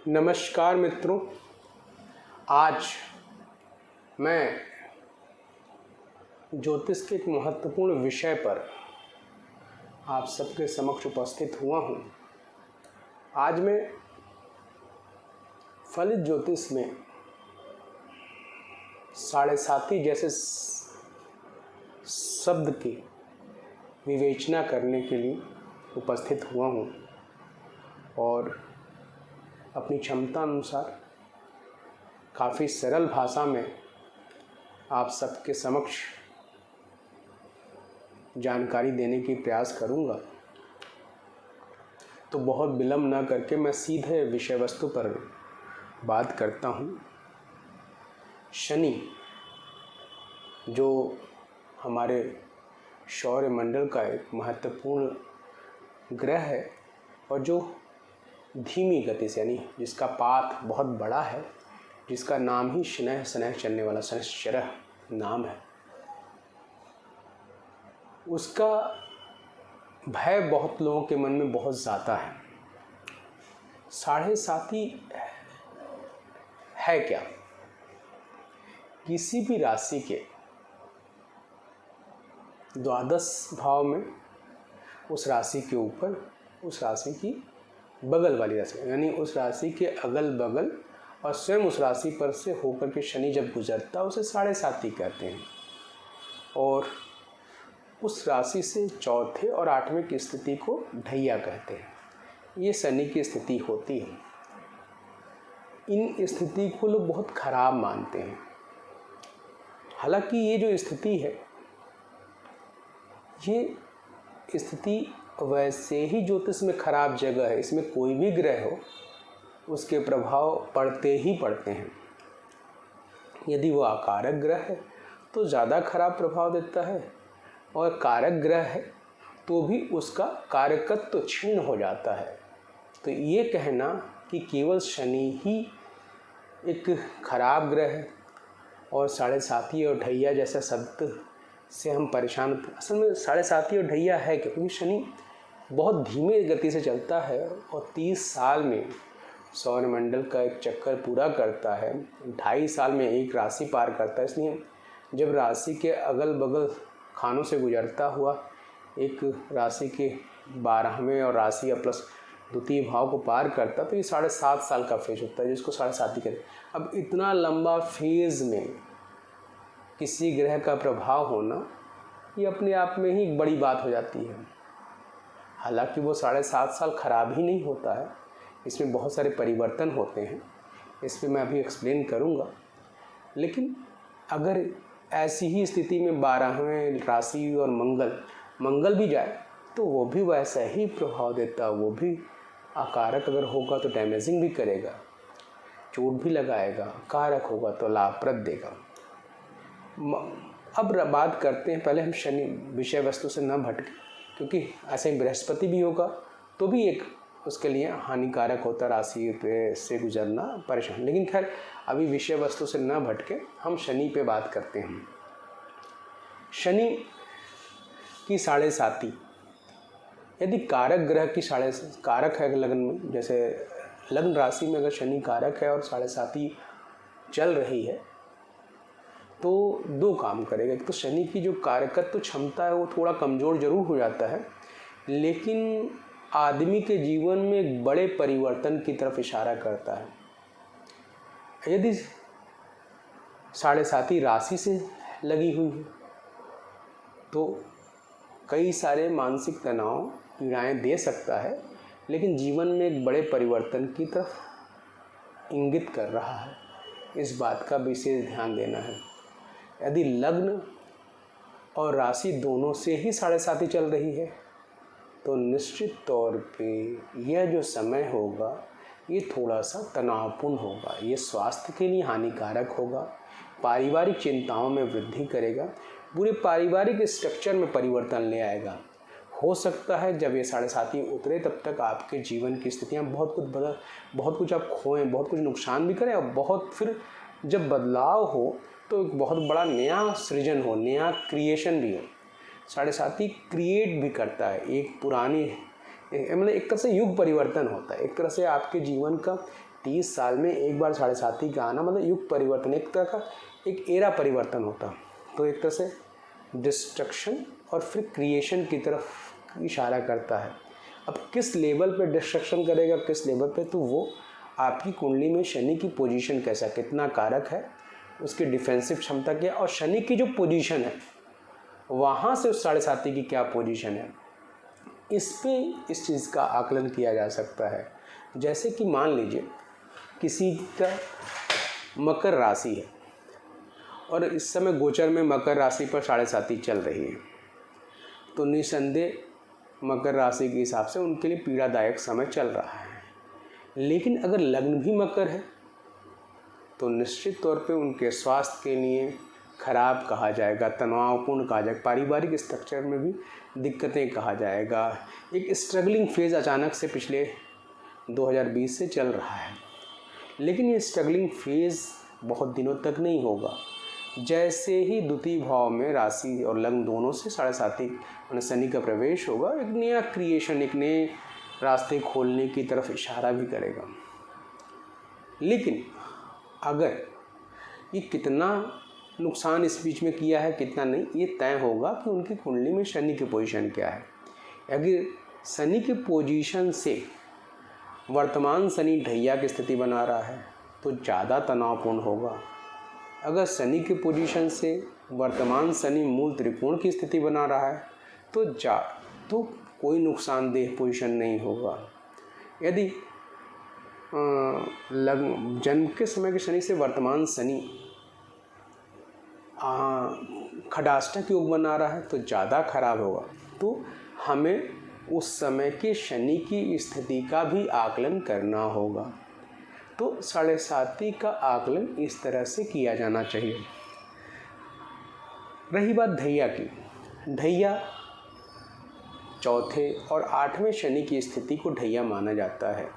नमस्कार मित्रों, आज मैं ज्योतिष के एक महत्वपूर्ण विषय पर आप सबके समक्ष उपस्थित हुआ हूँ। आज मैं फलित ज्योतिष में साढ़े साती जैसे शब्द की विवेचना करने के लिए उपस्थित हुआ हूँ और अपनी क्षमता अनुसार काफ़ी सरल भाषा में आप सबके समक्ष जानकारी देने की प्रयास करूंगा। तो बहुत विलंब न करके मैं सीधे विषय वस्तु पर बात करता हूं। शनि जो हमारे सौरमंडल का एक महत्वपूर्ण ग्रह है और जो धीमी गति से यानी जिसका पाथ बहुत बड़ा है, जिसका नाम ही शनैः शनैः चलने वाला शनैश्चरः नाम है, उसका भय बहुत लोगों के मन में बहुत ज़्यादा है। साढ़े साती है क्या? किसी भी राशि के द्वादश भाव में उस राशि के ऊपर उस राशि की बगल वाली राशि यानी उस राशि के अगल बगल और स्वयं उस राशि पर से होकर के शनि जब गुजरता है उसे साढ़े साती कहते हैं। और उस राशि से चौथे और आठवें की स्थिति को ढैया कहते हैं। ये शनि की स्थिति होती है। इन स्थिति को लोग बहुत खराब मानते हैं। हालांकि ये जो स्थिति है, ये स्थिति वैसे ही ज्योतिष में खराब जगह है। इसमें कोई भी ग्रह हो उसके प्रभाव पड़ते ही पड़ते हैं। यदि वो अकारक ग्रह है तो ज़्यादा खराब प्रभाव देता है, और कारक ग्रह है तो भी उसका कारकत्व तो क्षीण हो जाता है। तो ये कहना कि केवल शनि ही एक खराब ग्रह है और साढ़े साती और ढैया जैसा शब्द से हम परेशान, असल में साढ़े साती और ढैया है क्योंकि शनि बहुत धीमे गति से चलता है और 30 साल में सौरमंडल का एक चक्कर पूरा करता है। 2.5 साल में एक राशि पार करता है। इसलिए जब राशि के अगल बगल खानों से गुजरता हुआ एक राशि के 12वें और राशि या प्लस द्वितीय भाव को पार करता तो ये 7.5 साल का फेज होता है, जिसको साढ़े साती कहते हैं। अब इतना लंबा फेज में किसी ग्रह का प्रभाव होना ये अपने आप में ही एक बड़ी बात हो जाती है। हालांकि वो 7.5 साल खराब ही नहीं होता है, इसमें बहुत सारे परिवर्तन होते हैं, इस पर मैं अभी एक्सप्लेन करूँगा। लेकिन अगर ऐसी ही स्थिति में 12वें राशि और मंगल भी जाए तो वो भी वैसा ही प्रभाव देता। वो भी अकारक अगर होगा तो डैमेजिंग भी करेगा, चोट भी लगाएगा, कारक होगा तो लाभप्रद देगा। अब बात करते हैं, पहले हम शनि विषय वस्तु से न भटके, क्योंकि ऐसे ही बृहस्पति भी होगा तो भी एक उसके लिए हानिकारक होता राशि पे से गुजरना परेशान। लेकिन खैर अभी विषय वस्तु से न भटके हम शनि पे बात करते हैं। शनि की साढ़े साती, यदि कारक ग्रह की कारक है लग्न में, जैसे लग्न राशि में अगर शनि कारक है और साढ़े साती चल रही है तो 2 काम करेगा। एक तो शनि की जो कारकत्व क्षमता है वो थोड़ा कमज़ोर जरूर हो जाता है, लेकिन आदमी के जीवन में एक बड़े परिवर्तन की तरफ इशारा करता है। यदि साढ़े साती राशि से लगी हुई है तो कई सारे मानसिक तनाव पीड़ाएं दे सकता है, लेकिन जीवन में एक बड़े परिवर्तन की तरफ इंगित कर रहा है। इस बात का विशेष ध्यान देना है। यदि लग्न और राशि दोनों से ही साढ़े साती चल रही है तो निश्चित तौर पे यह जो समय होगा ये थोड़ा सा तनावपूर्ण होगा। ये स्वास्थ्य के लिए हानिकारक होगा, पारिवारिक चिंताओं में वृद्धि करेगा, पूरे पारिवारिक स्ट्रक्चर में परिवर्तन ले आएगा। हो सकता है जब ये साढ़े साती उतरे तब तक आपके जीवन की स्थितियाँ बहुत कुछ आप खोएं, बहुत कुछ नुकसान भी करें, और फिर जब बदलाव हो तो एक बहुत बड़ा नया सृजन हो, नया क्रिएशन भी हो। साढ़े साती क्रिएट भी करता है एक पुरानी, मतलब एक तरह से युग परिवर्तन होता है। एक तरह से आपके जीवन का 30 साल में एक बार 7.5 का आना मतलब युग परिवर्तन, एक तरह का एक एरा परिवर्तन होता। तो एक तरह से डिस्ट्रक्शन और फिर क्रिएशन की तरफ इशारा करता है। अब किस लेवल पे डिस्ट्रक्शन करेगा, किस लेवल पे, तो वो आपकी कुंडली में शनि की पोजीशन कैसा, कितना कारक है, उसकी डिफेंसिव क्षमता क्या, और शनि की जो पोजीशन है वहाँ से उस 7.5 की क्या पोजीशन है, इस पे इस चीज़ का आकलन किया जा सकता है। जैसे कि मान लीजिए किसी का मकर राशि है और इस समय गोचर में मकर राशि पर 7.5 चल रही है, तो निसंदेह मकर राशि के हिसाब से उनके लिए पीड़ादायक समय चल रहा है। लेकिन अगर लग्न भी मकर है तो निश्चित तौर पे उनके स्वास्थ्य के लिए खराब कहा जाएगा, तनावपूर्ण कहा जाएगा, पारिवारिक स्ट्रक्चर में भी दिक्कतें कहा जाएगा। एक स्ट्रगलिंग फेज़ अचानक से पिछले 2020 से चल रहा है, लेकिन ये स्ट्रगलिंग फेज़ बहुत दिनों तक नहीं होगा। जैसे ही द्वितीय भाव में राशि और लग्न दोनों से 7.5 माने शनि का प्रवेश होगा, एक नया क्रिएशन, एक नए रास्ते खोलने की तरफ इशारा भी करेगा। लेकिन अगर ये कितना नुकसान इस बीच में किया है, कितना नहीं, ये तय होगा कि उनकी कुंडली में शनि की पोजीशन क्या है। अगर शनि की पोजीशन से वर्तमान शनि ढैया की स्थिति बना रहा है तो ज़्यादा तनावपूर्ण होगा। अगर शनि की पोजीशन से वर्तमान शनि मूल त्रिकोण की स्थिति बना रहा है तो कोई नुकसानदेह पोजीशन नहीं होगा। यदि जन्म के समय के शनि से वर्तमान शनि खडाष्टक योग बना रहा है तो ज़्यादा खराब होगा। तो हमें उस समय के शनि की स्थिति का भी आकलन करना होगा। तो 7.5 का आकलन इस तरह से किया जाना चाहिए। रही बात ढैया की, ढैया चौथे और 8वें शनि की स्थिति को ढैया माना जाता है।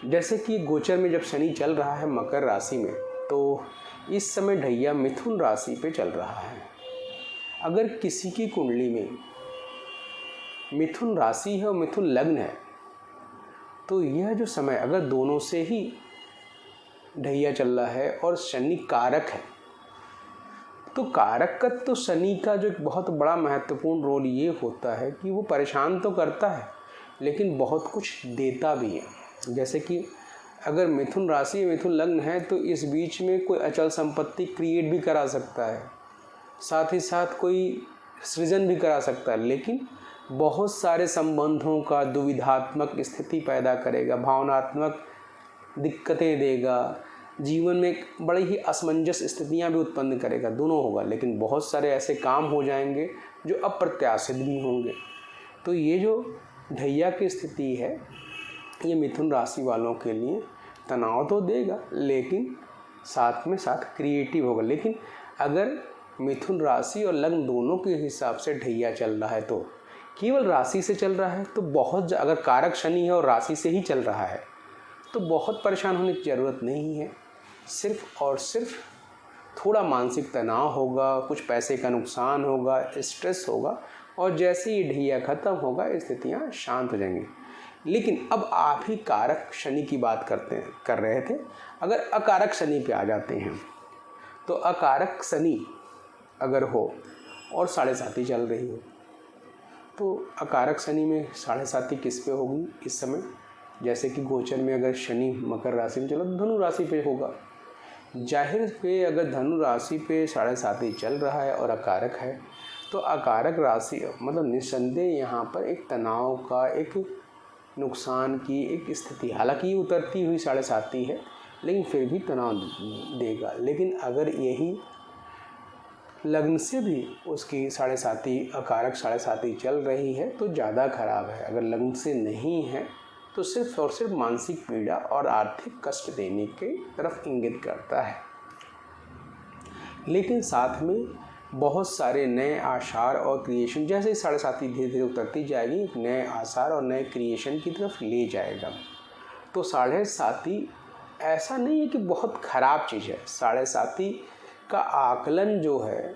जैसे कि गोचर में जब शनि चल रहा है मकर राशि में, तो इस समय ढैया मिथुन राशि पे चल रहा है। अगर किसी की कुंडली में मिथुन राशि है और मिथुन लग्न है, तो यह जो समय अगर दोनों से ही ढैया चल रहा है और शनि कारक है, तो कारकत्व तो शनि का जो एक बहुत बड़ा महत्वपूर्ण रोल ये होता है कि वो परेशान तो करता है लेकिन बहुत कुछ देता भी है। जैसे कि अगर मिथुन राशि मिथुन लग्न है तो इस बीच में कोई अचल संपत्ति क्रिएट भी करा सकता है, साथ ही साथ कोई सृजन भी करा सकता है, लेकिन बहुत सारे संबंधों का दुविधात्मक स्थिति पैदा करेगा, भावनात्मक दिक्कतें देगा, जीवन में एक बड़ी ही असमंजस स्थितियां भी उत्पन्न करेगा, दोनों होगा। लेकिन बहुत सारे ऐसे काम हो जाएंगे जो अप्रत्याशित भी होंगे। तो ये जो ढैया की स्थिति है ये मिथुन राशि वालों के लिए तनाव तो देगा लेकिन साथ में साथ क्रिएटिव होगा। लेकिन अगर मिथुन राशि और लग्न दोनों के हिसाब से ढैया चल रहा है, तो केवल राशि से चल रहा है तो बहुत, अगर कारक शनि है और राशि से ही चल रहा है तो बहुत परेशान होने की ज़रूरत नहीं है। सिर्फ और सिर्फ थोड़ा मानसिक तनाव होगा, कुछ पैसे का नुकसान होगा, स्ट्रेस होगा, और जैसे ही ढैया ख़त्म होगा स्थितियाँ शांत हो जाएंगी। लेकिन अब आप ही कारक शनि की बात कर रहे थे। अगर अकारक शनि पे आ जाते हैं तो अकारक शनि अगर हो और 7.5 चल रही हो तो अकारक शनि में 7.5 किस पे होगी इस समय। जैसे कि गोचर में अगर शनि मकर राशि में चलो तो धनु राशि पे होगा। जाहिर पे अगर धनु राशि पे 7.5 चल रहा है और अकारक है तो अकारक राशि मतलब निस्संदेह यहाँ पर एक तनाव का, एक नुकसान की एक स्थिति, हालांकि ये उतरती हुई 7.5 है लेकिन फिर भी तनाव देगा। लेकिन अगर यही लग्न से भी उसकी 7.5 अकारक 7.5 चल रही है तो ज़्यादा खराब है। अगर लग्न से नहीं है तो सिर्फ और सिर्फ मानसिक पीड़ा और आर्थिक कष्ट देने की तरफ इंगित करता है। लेकिन साथ में बहुत सारे नए आसार और क्रिएशन, जैसे 7.5 धीरे धीरे उतरती जाएगी, एक नए आसार और नए क्रिएशन की तरफ ले जाएगा। तो 7.5 ऐसा नहीं है कि बहुत ख़राब चीज़ है। 7.5 का आकलन जो है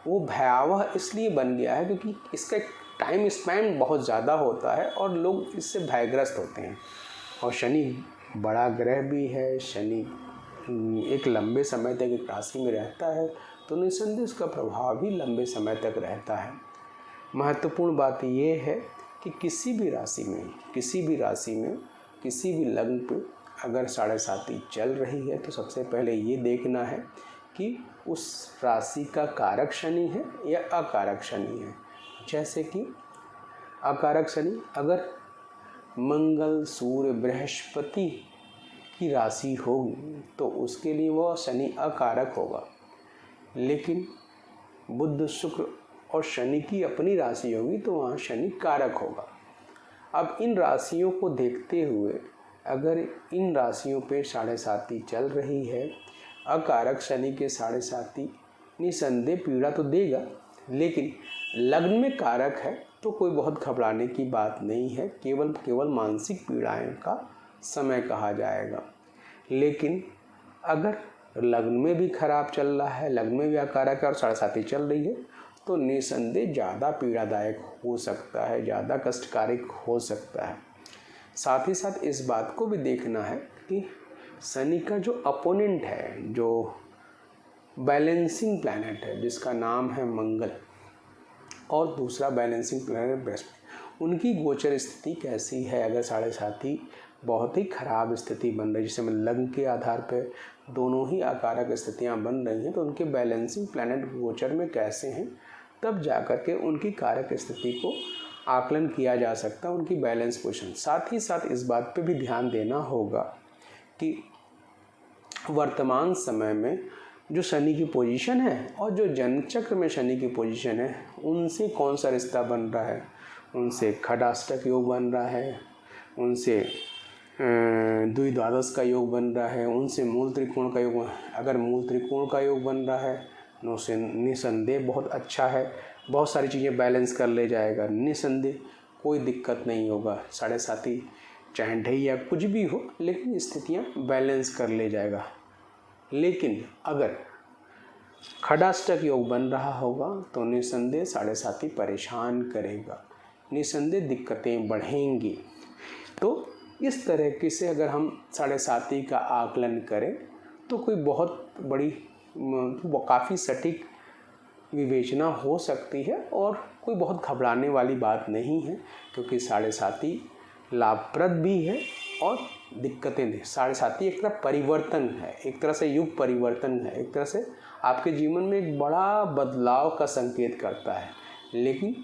वो भयावह इसलिए बन गया है क्योंकि इसका टाइम स्पैन बहुत ज़्यादा होता है और लोग इससे भयग्रस्त होते हैं। और शनि बड़ा ग्रह भी है, शनि एक लंबे समय तक एक राशि में रहता है, तो निस्संदेह उसका प्रभाव भी लंबे समय तक रहता है। महत्वपूर्ण बात ये है कि किसी भी राशि में किसी भी लग्न पे अगर 7.5 चल रही है तो सबसे पहले ये देखना है कि उस राशि का कारक शनि है या अकारक शनि है। जैसे कि अकारक शनि अगर मंगल, सूर्य, बृहस्पति की राशि होगी तो उसके लिए वह शनि अकारक होगा, लेकिन बुध, शुक्र और शनि की अपनी राशि होगी तो वहाँ शनि कारक होगा। अब इन राशियों को देखते हुए अगर इन राशियों पे 7.5 चल रही है, अकारक शनि के 7.5 निसंदेह पीड़ा तो देगा, लेकिन लग्न में कारक है तो कोई बहुत घबराने की बात नहीं है, केवल मानसिक पीड़ाएं का समय कहा जाएगा। लेकिन अगर लग्न में भी खराब चल रहा है, लग्न में भी अकारक है और 7.5 चल रही है तो निसंदेह ज़्यादा पीड़ादायक हो सकता है, ज़्यादा कष्टकारक हो सकता है। साथ ही साथ इस बात को भी देखना है कि शनि का जो अपोनेंट है, जो बैलेंसिंग प्लैनेट है जिसका नाम है मंगल, और दूसरा बैलेंसिंग प्लैनेट बृहस्पति, उनकी गोचर स्थिति कैसी है। अगर 7.5 बहुत ही खराब स्थिति बन रही है, जिसमें लग्न के आधार पर दोनों ही आकारक स्थितियां बन रही हैं, तो उनके बैलेंसिंग प्लैनेट गोचर में कैसे हैं, तब जाकर के उनकी कारक स्थिति को आकलन किया जा सकता है, उनकी बैलेंस पोजीशन। साथ ही साथ इस बात पे भी ध्यान देना होगा कि वर्तमान समय में जो शनि की पोजीशन है और जो जन्म चक्र में शनि की पोजीशन है, उनसे कौन सा रिश्ता बन रहा है। उनसे खडाष्टक योग बन रहा है, उनसे द्विद्वादश का योग बन रहा है, उनसे मूल त्रिकोण का योग। अगर मूल त्रिकोण का योग बन रहा है निसंदेह बहुत अच्छा है, बहुत सारी चीज़ें बैलेंस कर ले जाएगा, निसंदेह कोई दिक्कत नहीं होगा। 7.5 चाहे ढई या कुछ भी हो, लेकिन स्थितियाँ बैलेंस कर ले जाएगा। लेकिन अगर खडाष्टक योग बन रहा होगा तो निसंदेह 7.5 परेशान करेगा, निसंदेह दिक्कतें बढ़ेंगी। तो इस तरीके से अगर हम 7.5 का आकलन करें तो कोई बहुत बड़ी काफ़ी सटीक विवेचना हो सकती है और कोई बहुत घबराने वाली बात नहीं है, क्योंकि 7.5 लाभप्रद भी है और दिक्कतें नहीं। 7.5 एक तरह परिवर्तन है, एक तरह से युग परिवर्तन है, एक तरह से आपके जीवन में एक बड़ा बदलाव का संकेत करता है, लेकिन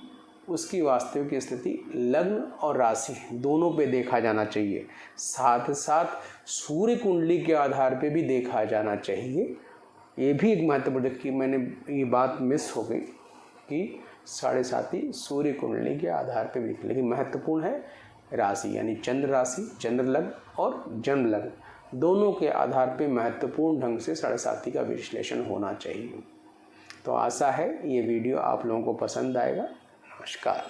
उसकी वास्तविक स्थिति लग्न और राशि दोनों पे देखा जाना चाहिए। साथ साथ सूर्य कुंडली के आधार पे भी देखा जाना चाहिए। ये भी एक महत्वपूर्ण, कि मैंने ये बात मिस हो गई कि 7.5 सूर्य कुंडली के आधार पे भी, लेकिन महत्वपूर्ण है राशि, यानी चंद्र राशि, चंद्र लग्न और जन्म लग्न दोनों के आधार पे महत्वपूर्ण ढंग से 7.5 का विश्लेषण होना चाहिए। तो आशा है ये वीडियो आप लोगों को पसंद आएगा। नमस्कार।